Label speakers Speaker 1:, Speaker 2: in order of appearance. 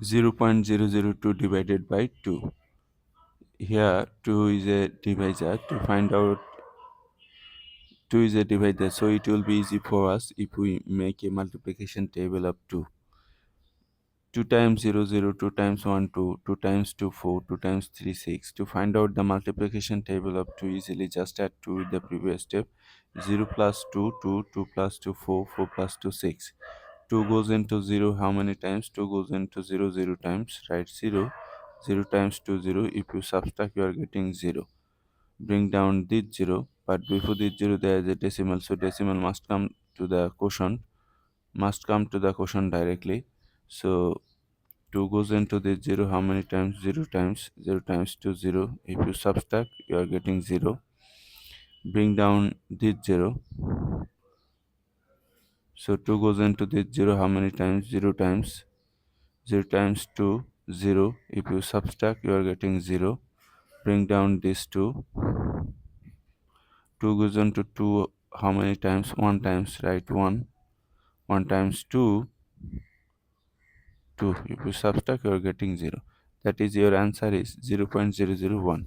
Speaker 1: 0.002 divided by 2. Here 2 is a divisor. To find out 2 is a divisor, so it will be easy for us if we make a multiplication table of 2. 2 times 0 0, 2 times 1 2, 2 times 2 4, 2 times 3 6. To find out the multiplication table of 2 easily, just add 2 with the previous step. 0 plus 2 2, 2 plus 2 4, 4 plus 2 6. 2 goes into 0 how many times? 2 goes into 0 0 times. Write 0. 0 times 2 0. If you subtract, you are getting 0. Bring down this 0, but before this 0 there is a decimal, so decimal must come to the quotient, directly. So 2 goes into this 0 how many times? 0 times. 0 times 2 0. If you subtract, you are getting 0. Bring down this 0. So 2 goes into this 0 how many times? 0 times. 0 times 2 0. If you subtract, you are getting 0. Bring down this 2. 2 goes into 2 how many times? 1 times, right? 1. 1 times 2 2. If you subtract, you are getting 0. That is, your answer is 0.001.